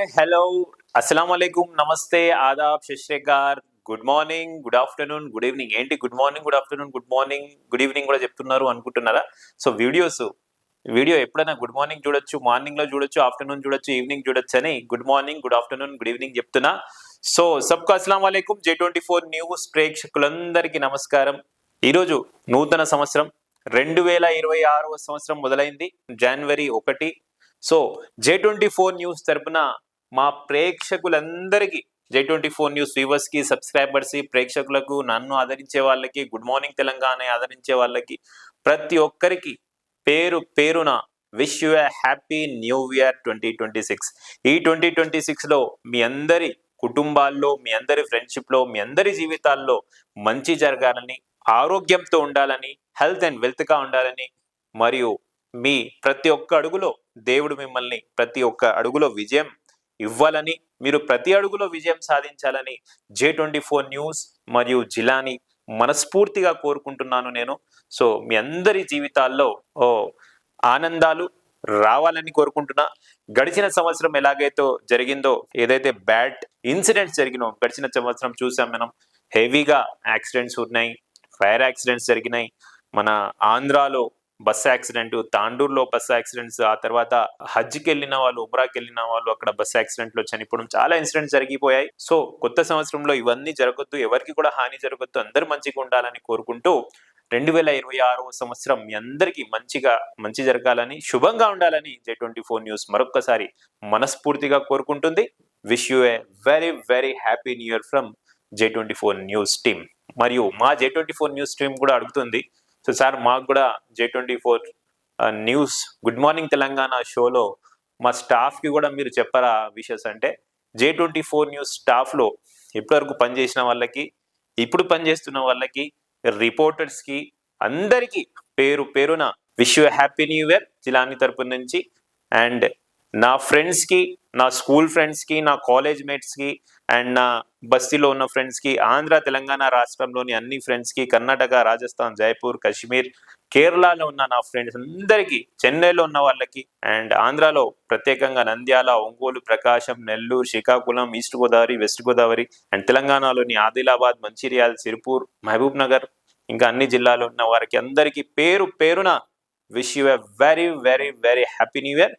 Hi, hello, అస్సలం వాలేకుమ్, నమస్తే, ఆదాబ్, శుశ్రేకార్, good morning, good afternoon, good evening. ఏంటి good morning, good afternoon, good morning, good evening కూడా చెప్తున్నారు అనుకుంటున్నారా? సో వీడియో ఎప్పుడైనా గుడ్ మార్నింగ్ చూడొచ్చు, మార్నింగ్ లో చూడొచ్చు, ఆఫ్టర్నూన్ చూడొచ్చు, ఈవినింగ్ చూడొచ్చు అని good morning, good afternoon, good evening చెప్తున్నా. సో సబ్కు అస్సలం వాలేకుమ్, J24 న్యూస్ ప్రేక్షకులందరికీ నమస్కారం. ఈరోజు నూతన సంవత్సరం 2026వ సంవత్సరం మొదలైంది, జనవరి 1. సో J24 న్యూస్ తరపున మా ప్రేక్షకులందరికీ, J24 న్యూస్ వ్యూవర్స్ కి, సబ్స్క్రైబర్స్ కి, ప్రేక్షకులకు, నన్ను ఆదరించే వాళ్ళకి, గుడ్ మార్నింగ్ తెలంగాణ ఆదరించే వాళ్ళకి, ప్రతి ఒక్కరికి పేరు పేరున wish you A happy new year 2026. ఈ 2026 లో మీ అందరి కుటుంబాల్లో, మీ అందరి ఫ్రెండ్షిప్ లో, మీ అందరి జీవితాల్లో మంచి జరగాలని, ఆరోగ్యంతో ఉండాలని, హెల్త్ అండ్ వెల్త్ గా ఉండాలని, మరియు మీ ప్రతి ఒక్క అడుగులో దేవుడు మిమ్మల్ని ప్రతి ఒక్క అడుగులో విజయం ఇవ్వాలని, మీరు ప్రతి అడుగులో విజయం సాధించాలని J24 న్యూస్ మరియు జిలాని మనస్ఫూర్తిగా కోరుకుంటున్నాను నేను. సో మీ అందరి జీవితాల్లో ఆనందాలు రావాలని కోరుకుంటున్నా. గడిచిన సంవత్సరం ఎలాగైతే జరిగిందో, ఏదైతే బ్యాడ్ ఇన్సిడెంట్స్ జరిగినో గడిచిన సంవత్సరం చూసాం మనం. హెవీగా యాక్సిడెంట్స్ ఉన్నాయి, ఫైర్ యాక్సిడెంట్స్ జరిగినాయి. మన ఆంధ్రాలో బస్ యాక్సిడెంట్, తాండూరులో బస్ యాక్సిడెంట్స్, ఆ తర్వాత హజ్కి వెళ్ళిన వాళ్ళు, ఉమ్రాకి వెళ్ళిన వాళ్ళు అక్కడ బస్ యాక్సిడెంట్ లో చనిపోవడం, చాలా ఇన్సిడెంట్స్ జరిగిపోయాయి. సో కొత్త సంవత్సరంలో ఇవన్నీ జరగొద్దు, ఎవరికి కూడా హాని జరగొద్దు, అందరూ మంచిగా ఉండాలని కోరుకుంటూ 2026వ సంవత్సరం మీ అందరికీ మంచి జరగాలని, శుభంగా ఉండాలని J24 న్యూస్ మరొక్కసారి మనస్ఫూర్తిగా కోరుకుంటుంది. Wish you a very very happy new year from J24 news team. మరియు మా J24 న్యూస్ టీమ్ కూడా అడుగుతుంది, సో సార్ మాకు కూడా J24 news good morning Telangana షోలో మా స్టాఫ్ కి కూడా మీరు చెప్పరా విషెస్ అంటే, J24 న్యూస్ స్టాఫ్ లో ఇప్పటివరకు పనిచేసిన వాళ్ళకి, ఇప్పుడు పనిచేస్తున్న వాళ్ళకి, రిపోర్టర్స్ కి, అందరికీ పేరు పేరున wish you happy new year Jilani తరపు నుంచి. అండ్ నా ఫ్రెండ్స్ కి, నా స్కూల్ ఫ్రెండ్స్ కి, నా కాలేజ్ మేట్స్ కి, అండ్ నా బస్తీలో ఉన్న ఫ్రెండ్స్ కి, ఆంధ్ర తెలంగాణ రాష్ట్రంలోని అన్ని ఫ్రెండ్స్ కి, కర్ణాటక, రాజస్థాన్, జైపూర్, కాశ్మీర్, కేరళలో ఉన్న నా ఫ్రెండ్స్ అందరికీ, చెన్నైలో ఉన్న వాళ్ళకి, అండ్ ఆంధ్రాలో ప్రత్యేకంగా Nandyal, Ongole, Prakasam, Nellore, Srikakulam, east Godavari, west Godavari, and తెలంగాణలోని ఆదిలాబాద్, మంచిర్యాల, సిరిపూర్, మహబూబ్ నగర్, ఇంకా అన్ని జిల్లాలో ఉన్న వారికి అందరికీ పేరు పేరున wish you a very very very happy new year.